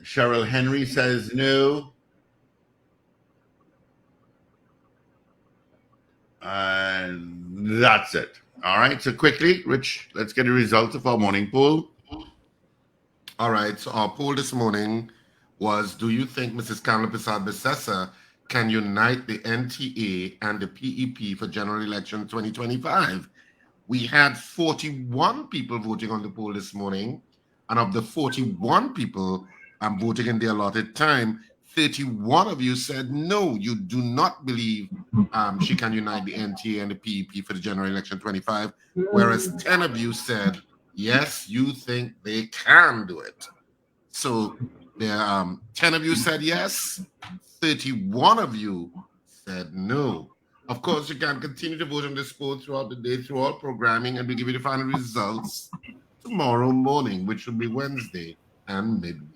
Cheryl Henry says no. And that's it. All right. So quickly, Rich, let's get the results of our morning poll. All right. So our poll this morning was: do you think Mrs. Kamala Persad-Bissessar can unite the NTA and the PEP for general election 2025? We had 41 people voting on the poll this morning, and of the 41 people voting in the allotted time, 31 of you said no, you do not believe she can unite the NTA and the PEP for the general election 25, whereas 10 of you said yes, you think they can do it. So there, 10 of you said yes, 31 of you said no. Of course, you can continue to vote on this poll throughout the day, through all programming, and we'll give you the final results tomorrow morning, which will be Wednesday and midweek.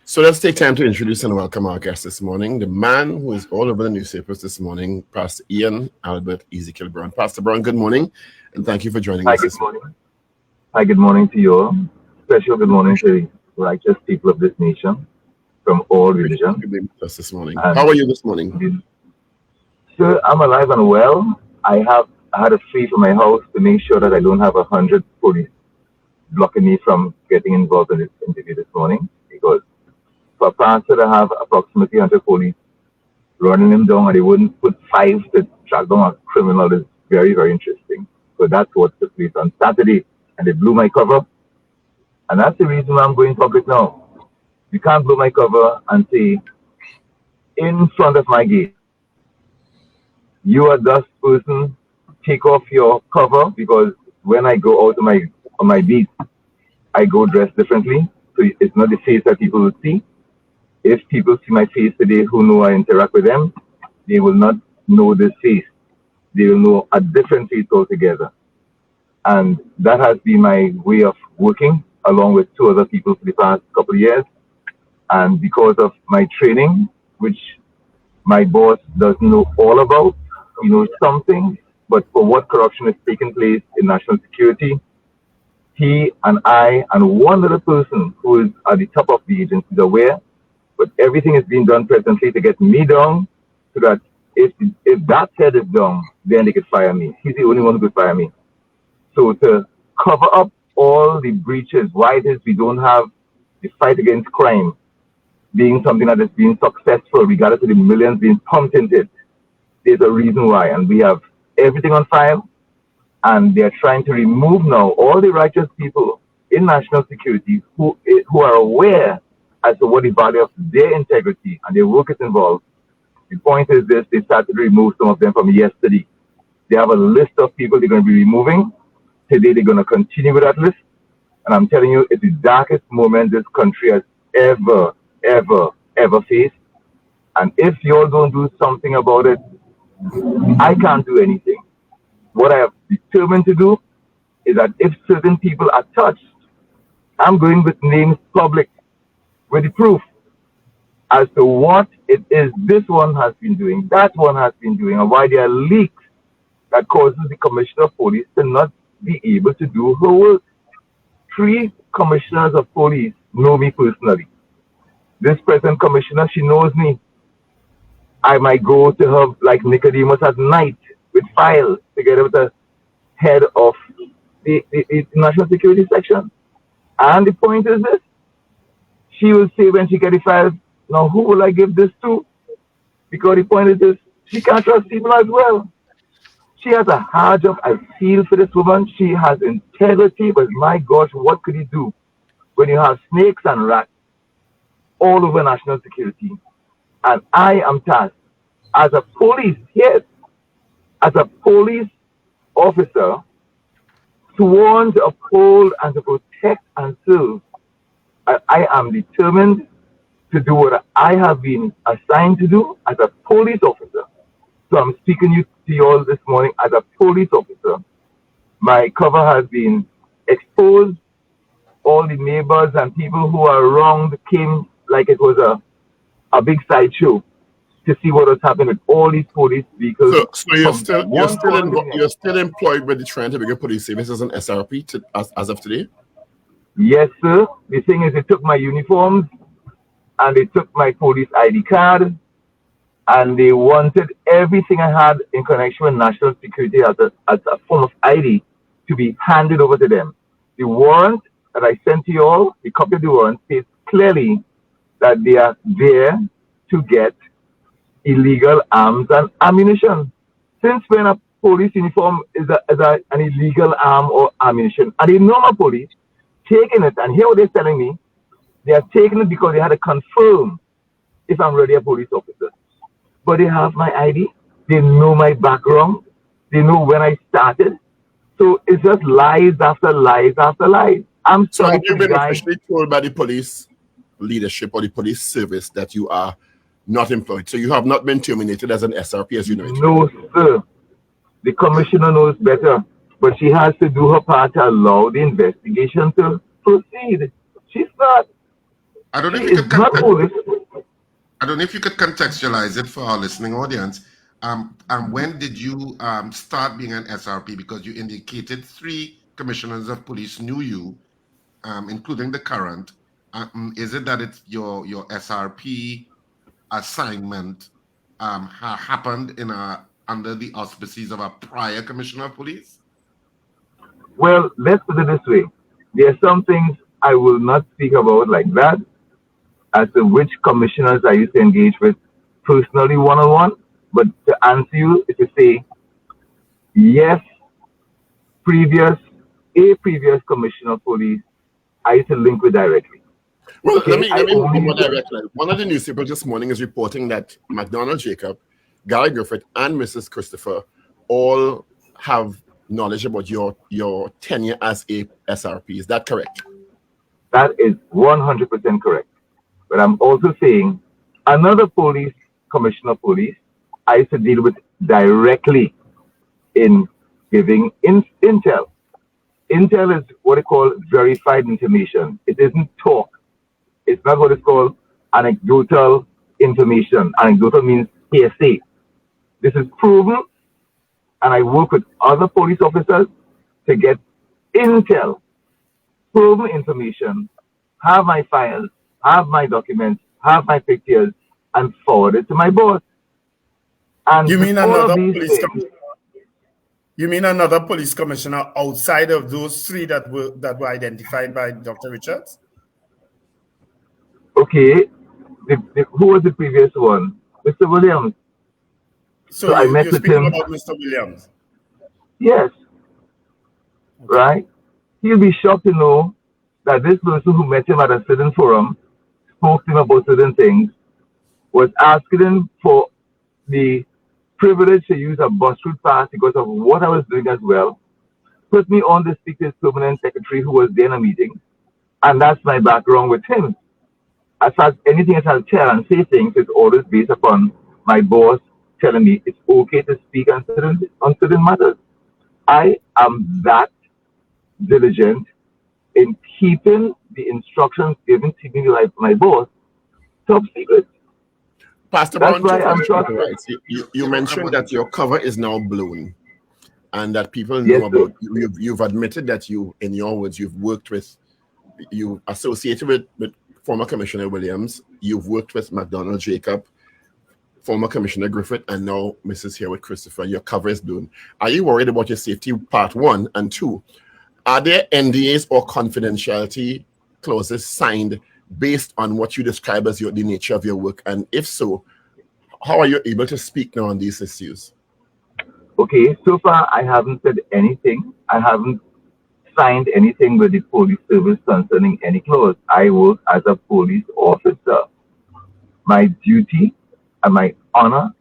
So let's take time to introduce and welcome our guest this morning, the man who is all over the newspapers this morning, Pastor Ian Albert Ezekiel Brown. Pastor Brown, good morning, and thank you for joining us. Good morning. Hi, good morning to you all. Special good morning to the righteous people of this nation from all religions. Us this morning. How are you this morning? Sir, I'm alive and well. I had a fee for my house to make sure that I don't have 100 police blocking me from getting involved in this interview this morning, because for a pastor to have approximately 100 police running him down and they wouldn't put 5 to track down a criminal is very, very interesting. So that's what took place on Saturday, and they blew my cover. And that's the reason why I'm going public now. You can't blow my cover and say, in front of my gate, you are this person, take off your cover, because when I go out on my beat, I go dressed differently. So it's not the face that people will see. If people see my face today who know I interact with them, they will not know this face. They will know a different face altogether. And that has been my way of working, along with 2 other people for the past couple of years. And because of my training, which my boss doesn't know all about, he knows something, but for what corruption is taking place in national security, he and I and one other person who is at the top of the agency is aware, but everything is being done presently to get me down, so that if that head is down, then they could fire me. He's the only one who could fire me. So to cover up all the breaches, why it is we don't have the fight against crime being something that is being successful, regardless of the millions being pumped into it, there's a reason why. And we have everything on file, and they're trying to remove now all the righteous people in national security who are aware as to what the value of their integrity and their work is involved. The point is this: they started to remove some of them from yesterday. They have a list of people they're going to be removing. Today they're going to continue with that list. And I'm telling you, it's the darkest moment this country has ever faced. And if you all don't do something about it, I can't do anything. What I have determined to do is that if certain people are touched, I'm going with names public, with the proof as to what it is this one has been doing, that one has been doing, and why there are leaks that causes the commissioner of police to not be able to do her work. 3 commissioners of police know me personally. This present commissioner, she knows me. I might go to her like Nicodemus at night with files together with the head of the national security section. And the point is this: she will say when she gets the files, now who will I give this to? Because the point is this: she can't trust people as well. She has a hard job. I feel for this woman. She has integrity, but my gosh, what could you do when you have snakes and rats all over national security? And I am tasked as a police, yes, as a police officer, sworn to uphold and to protect and serve. I am determined to do what I have been assigned to do as a police officer. So I'm speaking to you all this morning as a police officer. My cover has been exposed. All the neighbors and people who are around came like it was a big sideshow to see what was happening with all these police vehicles. So you're still employed with the Toronto Bigger Police Service as an SRP as of today? Yes, sir. The thing is, they took my uniforms and they took my police ID card and they wanted everything I had in connection with national security as a form of ID to be handed over to them. The warrant that I sent to you all, the copy of the warrant, states clearly that they are there to get illegal arms and ammunition. Since when a police uniform is an illegal arm or ammunition, and the normal police taking it, and here what they're telling me, they are taking it because they had to confirm if I'm really a police officer. But they have my ID, they know my background, they know when I started. So it's just lies after lies after lies. I'm So sorry have you to the been guy. officially told by the police leadership or the police service that you are not employed? So you have not been terminated as an SRP, as you know it? No, sir. The commissioner knows better, but she has to do her part to allow the investigation to proceed. She's not. I don't know if She you is could not police. I don't know if you could contextualize it for our listening audience. And when did you start being an SRP? Because you indicated 3 commissioners of police knew you, including the current. Is it that it's your SRP assignment happened under the auspices of a prior commissioner of police? Well, let's put it this way. There are some things I will not speak about like that, as to which commissioners I used to engage with personally one-on-one. But to answer you is to say, yes, a previous commissioner of police, I used to link with directly. Well, Okay, let me I be only- more direct. One of the newspapers this morning is reporting that McDonald Jacob, Gary Griffith, and Mrs. Christopher all have knowledge about your tenure as a SRP. Is that correct? That is 100% correct. But I'm also saying another police commissioner of police I used to deal with directly in giving intel. Intel is what they call verified information. It isn't talk. It's not what it's called anecdotal information. Anecdotal means hearsay. This is proven, and I work with other police officers to get intel, proven information, have my files, have my documents, have my pictures, and forward it to my boss. And You mean all of another these police things- commissioner? You mean another police commissioner outside of those 3 that were identified by Dr. Richards? Okay, who was the previous one? Mr. Williams. So I met you're with speaking him. about Mr. Williams. Yes. Right? He'll be shocked to know that this person who met him at a certain forum, spoke to him about certain things, was asking him for the privilege to use a bus route pass because of what I was doing as well, put me on to speak to his permanent secretary who was there in a meeting, and that's my background with him. As far as anything else I'll tell and say things, it's always based upon my boss telling me it's okay to speak on certain matters. I am that diligent in keeping the instructions given to me by my boss top secret. Pastor That's Brown, why I'm right. trusted. You mentioned that your cover is now blown and that people know Yes, sir. about you. You've admitted that you, in your words, you associated with former Commissioner Williams, you've worked with McDonald Jacob, former Commissioner Griffith, and now Mrs. here with Christopher. Your cover is blown. Are you worried about your safety, part 1? And 2, are there NDAs or confidentiality clauses signed based on what you describe as the nature of your work? And if so, how are you able to speak now on these issues? Okay, so far I haven't said anything. I haven't signed anything with the police service concerning any clause. I work as a police officer. My duty and my honor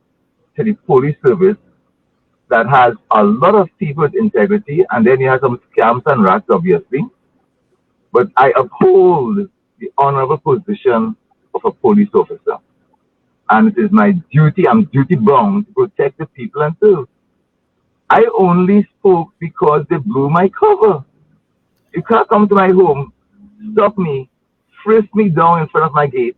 to the police service that has a lot of people with integrity, and then you have some scams and rats, obviously. But I uphold the honorable position of a police officer. And it is my duty, I'm duty bound to protect the people and serve. I only spoke because they blew my cover. You can't come to my home, stop me, frisk me down in front of my gate,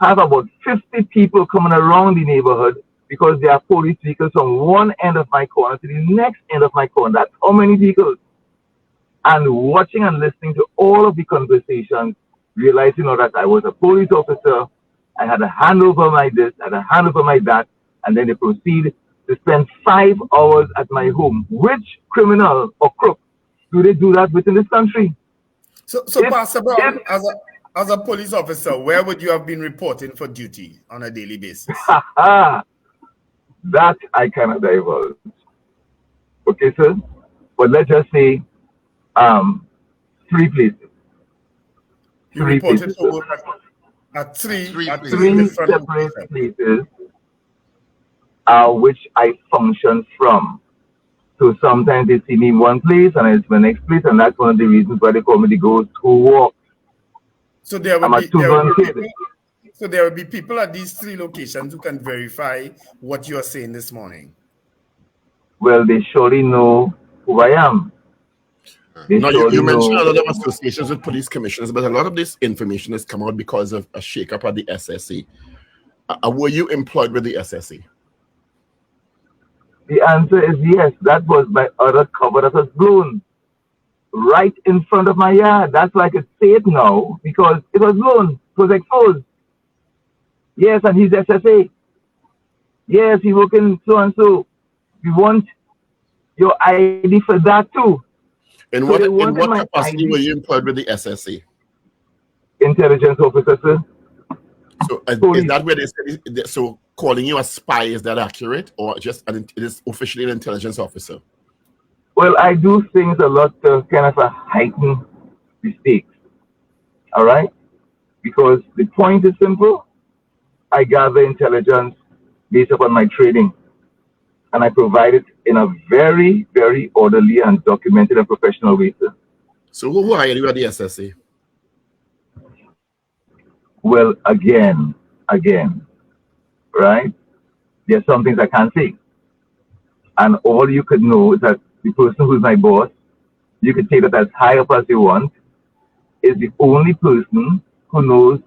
have about 50 people coming around the neighborhood because there are police vehicles from one end of my corner to the next end of my corner. That's how many vehicles. And watching and listening to all of the conversations, realizing that I was a police officer, I had a hand over my this, I had a hand over my that, and then they proceed to spend 5 hours at my home. Which criminal or crook do they do that with in this country? So If- Pastor Brown, if- as a police officer, where would you have been reporting for duty on a daily basis? That I cannot divulge. Okay, sir? But let's just say 3 places. You 3 reported places. for Sir. work at three Three at places. 3 different separate places which I function from. So sometimes they see me in one place and it's the next place, and that's one of the reasons why they call me the ghost who walks. So there I'm will a be two-gun people at these 3 locations who can verify what you are saying this morning. Well, they surely know who I am. They Now, surely you mentioned a know. lot of associations with police commissioners, but a lot of this information has come out because of a shakeup at the SSA. Were you employed with the SSA? The answer is yes. That was my other cover that was blown right in front of my yard. That's why I could say it now, because it was blown. It was exposed. Yes, and he's SSA. Yes, he working so and so. We want your ID for that too. In So what they wanted my capacity ID. were you employed with the SSA? Intelligence officer, sir. So is Police. that where they said, so calling you a spy, is that accurate, or just it is officially an intelligence officer? Well, I do things a lot to kind of heighten mistakes. All right? Because the point is simple. I gather intelligence based upon my training. And I provide it in a very, very orderly and documented and professional way, sir. So who hired you at the SSA? Well, again, right? There's some things I can't say. And all you could know is that the person who's my boss, you could take that as high up as you want, is the only person who knows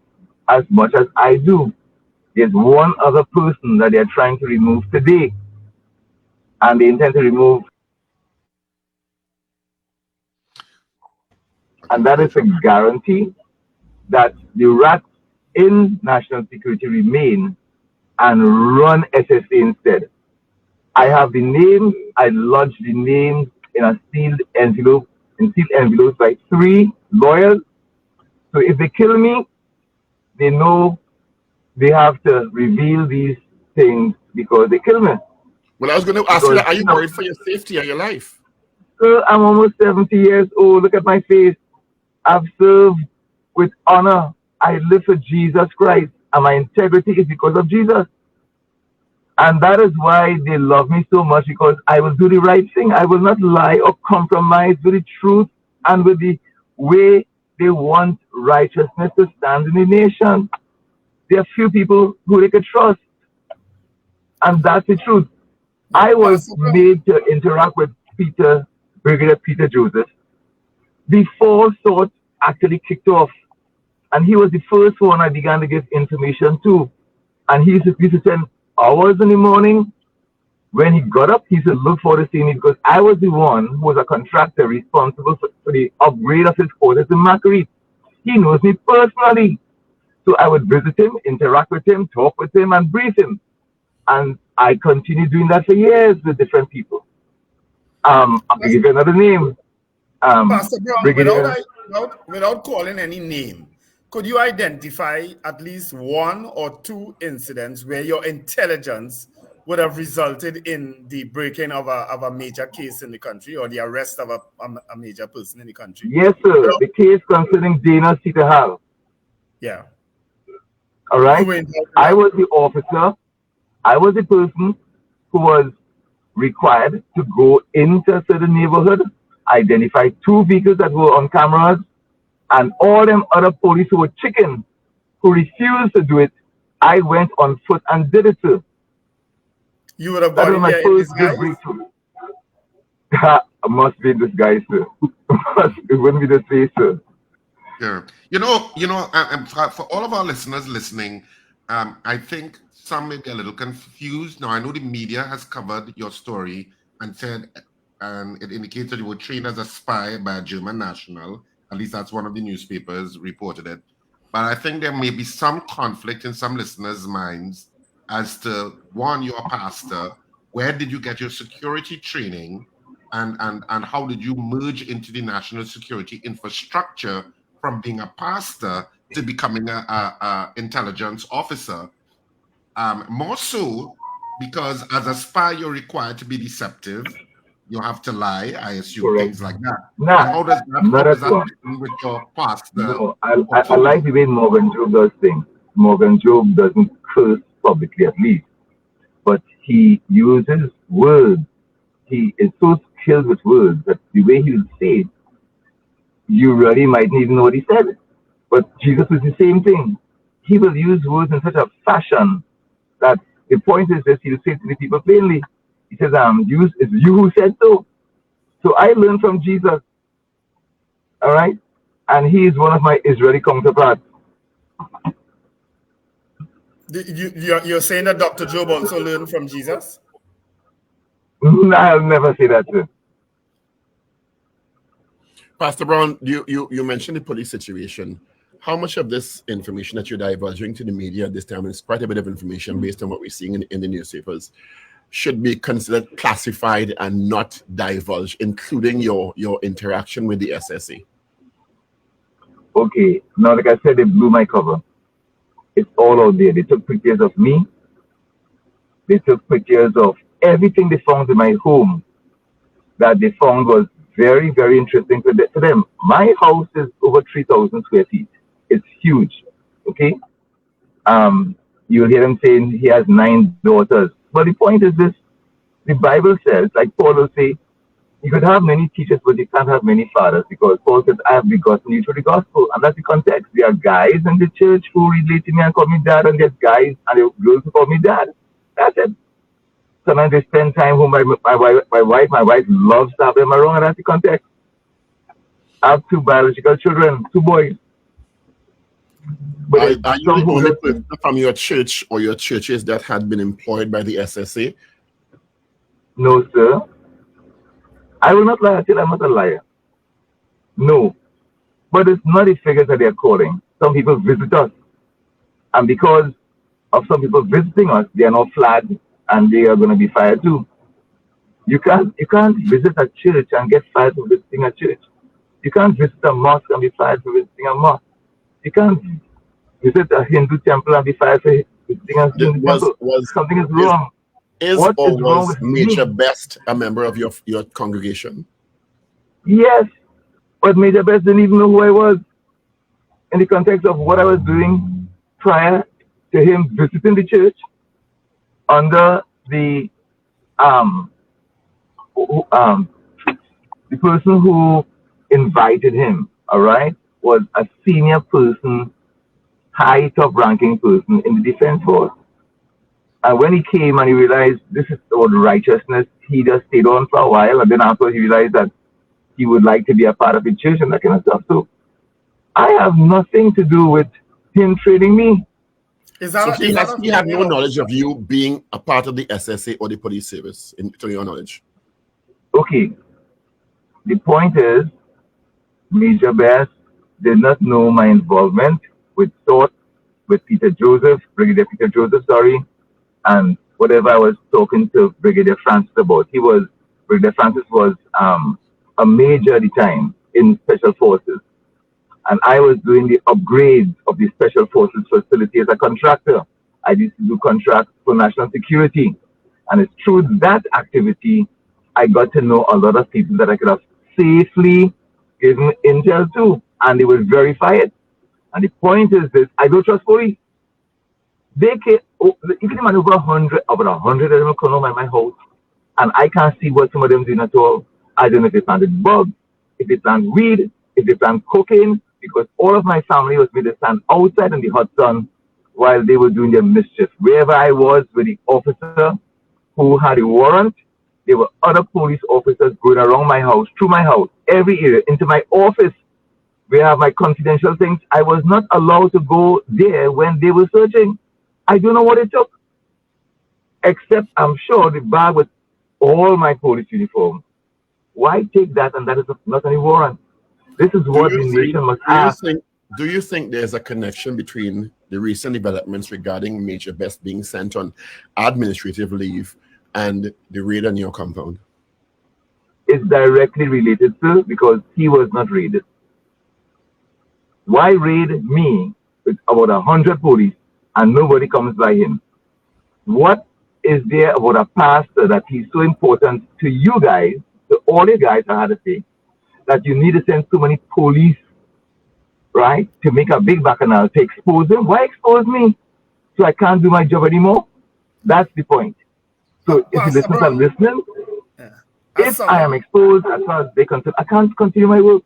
as much as I do. There's one other person that they're trying to remove today. And they intend to remove. And that is a guarantee that the rats in national security remain and run SSA instead. I have the names, I lodged the names in a sealed envelope, in sealed envelopes by 3 lawyers. So if they kill me, they know they have to reveal these things because they kill me. Well, I was going to ask you, are you worried for your safety or your life? Sir, I'm almost 70 years old. Look at my face. I've served with honor. I live for Jesus Christ, and my integrity is because of Jesus. And that is why they love me so much, because I will do the right thing. I will not lie or compromise with the truth and with the way they want righteousness to stand in the nation. There are few people who they could trust, and that's the truth. I was made to interact with Brigadier Peter Joseph before SORT actually kicked off. And he was the first one I began to give information to. And he used to spend hours in the morning. When he got up, he said, look for the scene, because I was the one who was a contractor responsible for the upgrade of his quarters in Macquarie. He knows me personally. So I would visit him, interact with him, talk with him, and brief him. And I continued doing that for years with different people. I'll give you another name. Pastor Brown, Brigadier. without calling any name, could you identify at least 1 or 2 incidents where your intelligence would have resulted in the breaking of a major case in the country, or the arrest of a major person in the country? Yes, sir. The case concerning Dana Sitahal. Yeah. All right. You were involved in I that. was the officer. I was the person who was required to go into a certain neighborhood, identify 2 vehicles that were on cameras, and all them other police who were chicken, who refused to do it. I went on foot and did it, sir. You would have That gone was in my there in first big disguise? breakthrough. That must be in disguise, sir. It wouldn't be the face, sir. Yeah, for all of our listeners listening, I think some may be a little confused. Now, I know the media has covered your story and said and it indicated you were trained as a spy by a German national. At least that's one of the newspapers reported it. But I think there may be some conflict in some listeners' minds as to, one, you're a pastor. Where did you get your security training? And how did you merge into the national security infrastructure from being a pastor to becoming a intelligence officer? More so because as a spy, you're required to be deceptive. You have to lie, I assume, Correct. things like that. Nah, And how does that fit in with your pastor? No, I like the way Morgan Job does things. Morgan Job doesn't curse publicly, at least, but he uses words. He is so skilled with words that the way he would say it, you really mightn't even know what he said. But Jesus is the same thing. He will use words in such a fashion that the point is this: he'll say to the people plainly, he says, it's you who said so. So I learned from Jesus. All right? And he is one of my Israeli counterparts. You're saying that Dr. Job also learned from Jesus? I'll never say that, sir. Pastor Brown, you mentioned the police situation. How much of this information that you're divulging to the media at this time, and it's quite a bit of information based on what we're seeing in the newspapers, should be considered classified and not divulged, including your interaction with the SSA? Okay, now like I said, they blew my cover. It's all out there. They took pictures of me. They took pictures of everything they found in my home that they found was very, very interesting to them. My house is over 3,000 square feet. It's huge, okay? You'll hear him saying he has 9 daughters. But the point is this: the Bible says, like Paul will say, you could have many teachers, but you can't have many fathers, because Paul says, I have begotten you through the gospel. And that's the context. There are guys in the church who relate to me and call me dad, and there's guys and there's girls who call me dad. That's it. Sometimes they spend time with my wife. My wife loves to have them around, and that's the context. I have 2 biological children, 2 boys. But Are you the only person from your church or your churches that had been employed by the SSA? No, sir. I will not lie until I'm not a liar. No. But it's not the figures that they're calling. Some people visit us. And because of some people visiting us, they are now flagged and they are going to be fired too. You can't visit a church and get fired for visiting a church. You can't visit a mosque and be fired for visiting a mosque. You can't visit a Hindu temple and be fired for visiting a Hindu temple. Something is wrong. Was Major Best a member of your congregation? Yes, but Major Best didn't even know who I was in the context of what I was doing prior to him visiting the church under the person who invited him, all right, was a senior person, high top ranking person in the defense force. And when he came and he realized this is all righteousness, he just stayed on for a while, and then after he realized that he would like to be a part of the church and that kind of stuff. So I have nothing to do with him training me. So he had no knowledge of you being a part of the SSA or the police service, to your knowledge? Okay. The point is, Major Best did not know my involvement with Peter Joseph, Brigadier Peter Joseph, and whatever I was talking to Brigadier Francis about. Brigadier Francis was a major at the time in Special Forces. And I was doing the upgrades of the Special Forces facility as a contractor. I used to do contracts for national security. And it's through that activity, I got to know a lot of people that I could have safely given intel to. And they would verify it. And the point is this: I don't trust police. They came, you can imagine about 100 of them come over my house, and I can't see what some of them doing at all. I don't know if they planted bugs, if they plant weed, if they plant cocaine, because all of my family was made to stand outside in the hot sun while they were doing their mischief. Wherever I was with the officer who had a warrant, there were other police officers going around my house, through my house, every area, into my office, where I have my confidential things. I was not allowed to go there when they were searching. I don't know what it took, except I'm sure the bag with all my police uniforms Why take that and that is not any warrant? This is what the nation must ask. Do you think there's a connection between the recent developments regarding Major Best being sent on administrative leave and the raid on your compound? It's directly related, sir, because he was not raided. Why raid me with about 100 police and nobody comes by him? What is there about a pastor that he's so important to you guys, to all you guys, I had to say, that you need to send so many police, right, to make a big bacchanal, to expose him? Why expose me? So I can't do my job anymore? That's the point. So if you listen, I'm listening. If I am exposed, as far as they concern, I can't continue my work.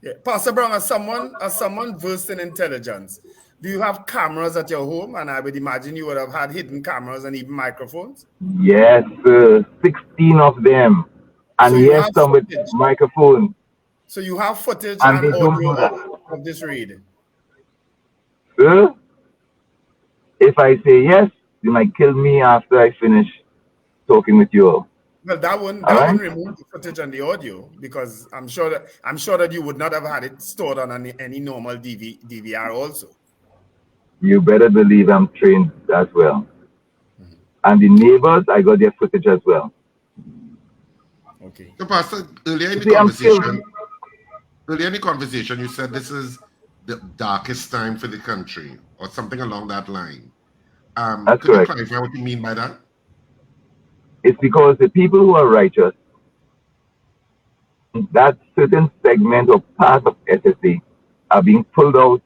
Yeah. Pastor Brown, as someone versed in intelligence, do you have cameras at your home? And I would imagine you would have had hidden cameras and even microphones. Yes, 16 of them. And So you yes, have some with footage. microphone. So you have footage And and they don't do that. audio of this raid. Sir, if I say yes, you might kill me after I finish talking with you all. Well, that wouldn't All right. remove the footage and the audio, because I'm sure that you would not have had it stored on any normal DVR also. You better believe I'm trained as well. And the neighbors, I got their footage as well. Okay. So, Pastor, earlier in See, I'm still- the conversation, you said this is the darkest time for the country, or something along that line. That's Could you correct. clarify what you mean by that? It's because the people who are righteous, that certain segment or part of SSA are being pulled out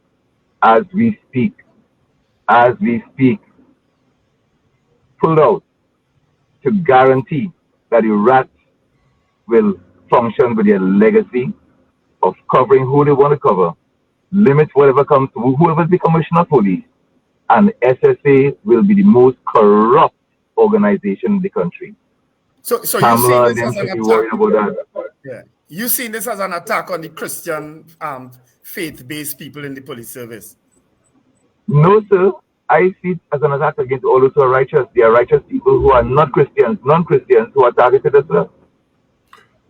as we speak. As we speak. Pulled out to guarantee that the rats will function with their legacy of covering who they want to cover, limit whatever comes to whoever's the commissioner of police, and SSA will be the most corrupt organization in the country. So you Pamela, see this them as an should be worried attack? about that. Yeah. You seen this as an attack on the Christian faith-based people in the police service? No, sir. I see it as an attack against all those who are righteous. They are righteous people who are not Christians, non-Christians who are targeted as well.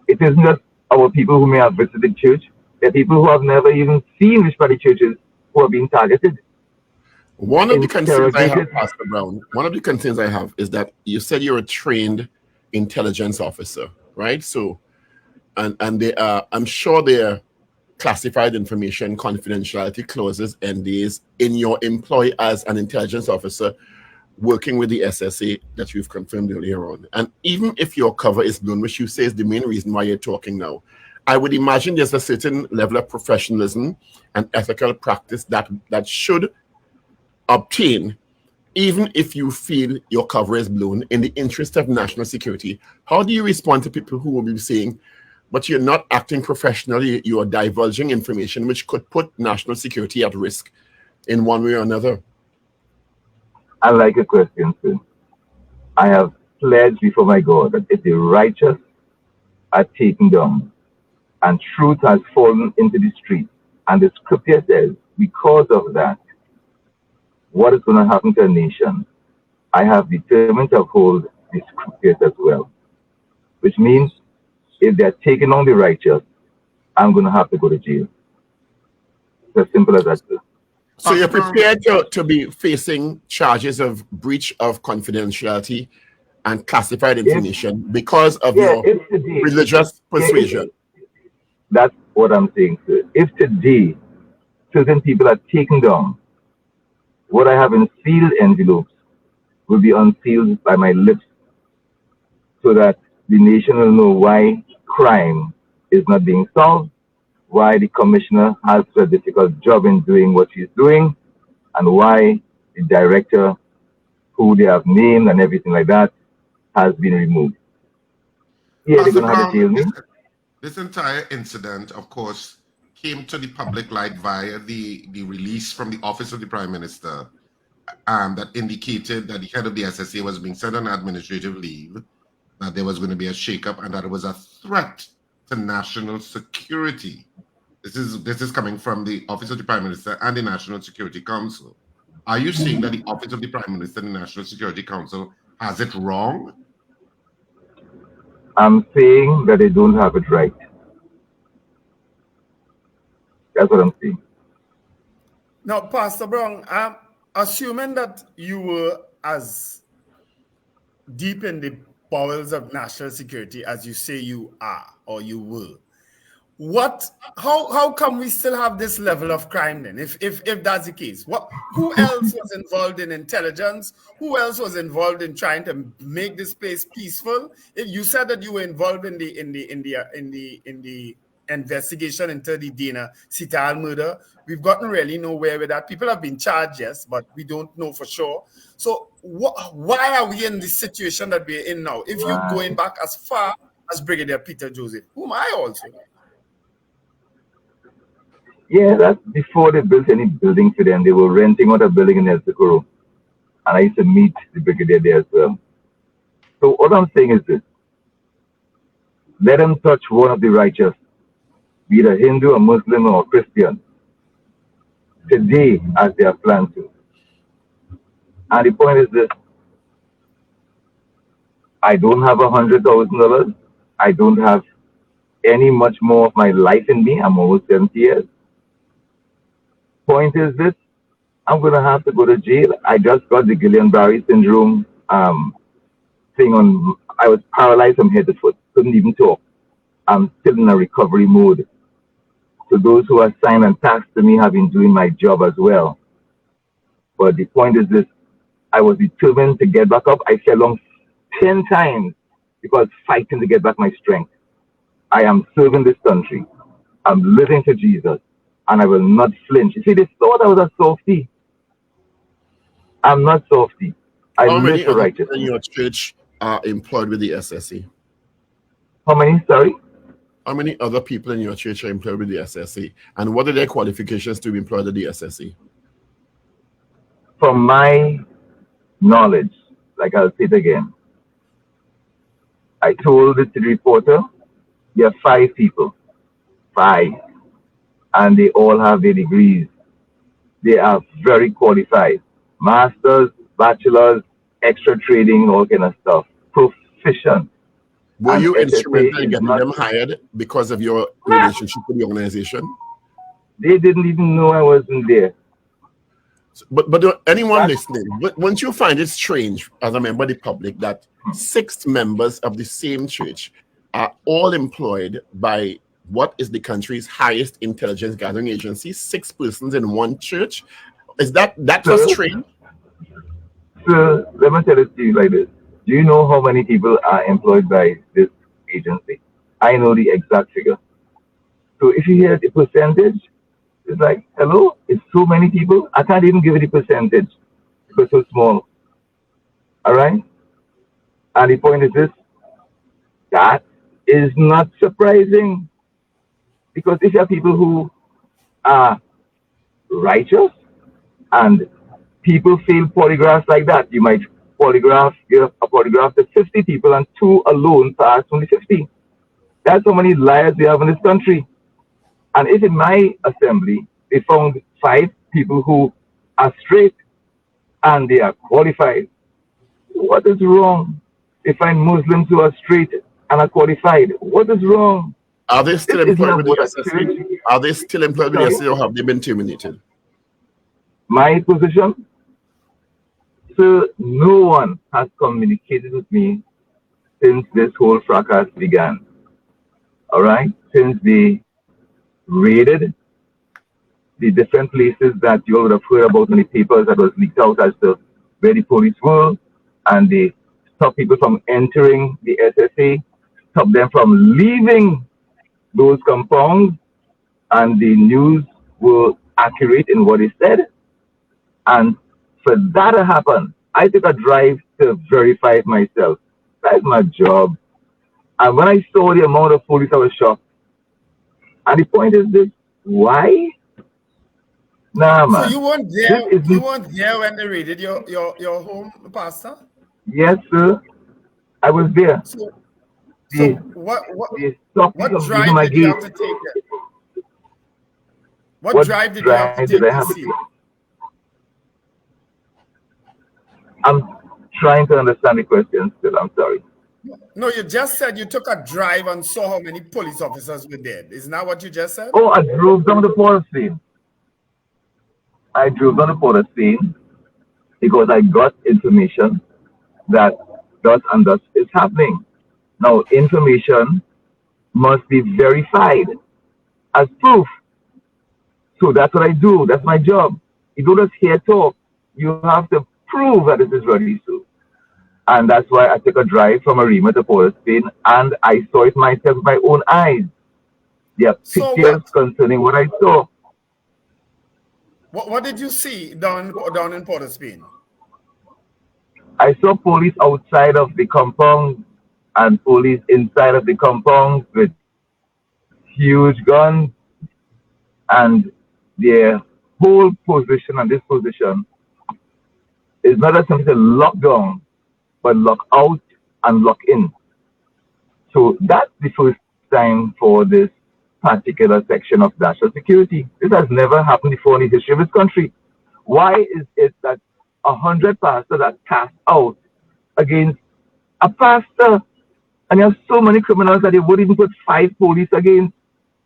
It isn't just our people who may have visited church. There are people who have never even seen which party churches who are being targeted. One of the concerns I have, Interrogated. Pastor Brown, one of the concerns I have is that you said you're a trained intelligence officer, right? So, and they are, I'm sure they're classified information, confidentiality clauses, NDAs in your employ as an intelligence officer working with the SSA that you've confirmed earlier on. And even if your cover is blown, which you say is the main reason why you're talking now, I would imagine there's a certain level of professionalism and ethical practice that should obtain, even if you feel your cover is blown in the interest of national security. How do you respond to people who will be saying, but you're not acting professionally, you are divulging information which could put national security at risk in one way or another? I like a question, sir. I have pledged before my God that if the righteous are taken down and truth has fallen into the street, and the scripture says, because of that, what is going to happen to a nation? I have determined to uphold the scriptures as well, which means if they're taking on the righteous, I'm going to have to go to jail. It's as simple as that, sir. So you're prepared to be facing charges of breach of confidentiality and classified information because of your if today, religious persuasion. That's what I'm saying, sir. If today certain people are taken down, what I have in sealed envelopes will be unsealed by my lips so that the nation will know why crime is not being solved, why the commissioner has a difficult job in doing what she's doing, and why the director, who they have named and everything like that, has been removed. Yeah, they're going to have to jail me. This entire incident, of course, came to the public light via the release from the office of the Prime Minister that indicated that the head of the SSA was being sent on administrative leave, that there was going to be a shakeup, and that it was a threat to national security. This is coming from the office of the Prime Minister and the National Security Council. Are you saying that the office of the Prime Minister and the National Security Council has it wrong? I'm saying that they don't have it right. That's what I'm saying. Now, Pastor Brown, I'm assuming that you were as deep in the bowels of national security as you say you are or you were. How come we still have this level of crime then, if that's the case? Who else was involved in intelligence? Who else was involved in trying to make this place peaceful? If you said that you were involved in the investigation into the Dana Sital murder, we've gotten really nowhere with that. People have been charged, yes, but we don't know for sure. So why are we in the situation that we're in now? If you're going back as far as Brigadier Peter Joseph, whom I also know. Yeah, that's before they built any building for them. They were renting out a building in El Socorro. And I used to meet the brigadier there as well. So what I'm saying is this. Let them touch one of the righteous, be it a Hindu, a Muslim, or a Christian, today as they have planned to. And the point is this. I don't have $100,000. I don't have any much more of my life in me. I'm almost 70 years. Point is this, I'm going to have to go to jail. I just got the Guillain-Barré syndrome thing on. I was paralyzed from head to foot, couldn't even talk. I'm still in a recovery mode. So those who are assigned and tasked to me have been doing my job as well. But the point is this, I was determined to get back up. I fell down 10 times because fighting to get back my strength. I am serving this country. I'm living for Jesus. And I will not flinch. You see, they thought I was a softie. I'm not softie. I How many live for other righteousness. people in your church are employed with the SSA? How many? Sorry? How many other people in your church are employed with the SSA? And what are their qualifications to be employed at the SSA? From my knowledge, like I'll say it again, I told it to the reporter, there are 5 people. 5. And they all have their degrees. They are very qualified. Masters, bachelors, extra trading, all kind of stuff. Proficient. Were And you SSA instrumental in is getting not- them hired because of your relationship with the organization? They didn't even know I wasn't there. But anyone listening, once you find it strange as a member of the public that 6 members of the same church are all employed by what is the country's highest intelligence gathering agency, 6 persons in one church, is that just strange? So let me tell it to you like this. Do you know how many people are employed by this agency? I know the exact figure. So if you hear the percentage, it's like, hello, it's so many people. I can't even give you the percentage because it's so small. All right? And the point is this, that is not surprising. Because if you have people who are righteous and people fail polygraphs like that, you might give a polygraph to 50 people and 2 alone pass only 50. That's how many liars we have in this country. And if in my assembly, they found 5 people who are straight and they are qualified, what is wrong? They find Muslims who are straight and are qualified. What is wrong? Are they still This is employed not with the what a SSA? church- Are they still employed with the SSA or have they been terminated? My position? So no one has communicated with me since this whole fracas began. All right? Since they raided the different places that you all would have heard about in the papers that was leaked out as to where the police were, and they stopped people from entering the SSA, stopped them from leaving those compounds, and the news were accurate in what they said. And for that to happen, I took a drive to verify it myself. That's my job. And when I saw the amount of police, I was shocked. And the point is this, why? Nah, man. So you weren't there. This is- You weren't there when they raided your home, Pastor. Yes, sir. I was there. So They, what they stopped me what from drive using my did you gate. have to take? Then? What drive did you have to drive take did I to have to see? take? I'm trying to understand the question still. I'm sorry. No, you just said you took a drive and saw how many police officers were dead. Isn't that what you just said? Oh, I drove down the Port of Spain. I drove down the Port of Spain because I got information that thus and thus is happening. Now, information must be verified as proof. So that's what I do. That's my job. You don't just hear talk. You have to prove that it is really so. And that's why I took a drive from Arima to Port of Spain, and I saw it myself with my own eyes. There are So pictures what? concerning what I saw. What did you see down in Port of Spain? I saw police outside of the compound and police inside of the compound with huge guns, and their whole position and disposition is not as simple to lock down, but lock out and lock in. So that's the first time for this particular section of national security. This has never happened before in the history of this country. Why is it that 100 pastors are cast out against a pastor, and you have so many criminals that they would even put 5 police against?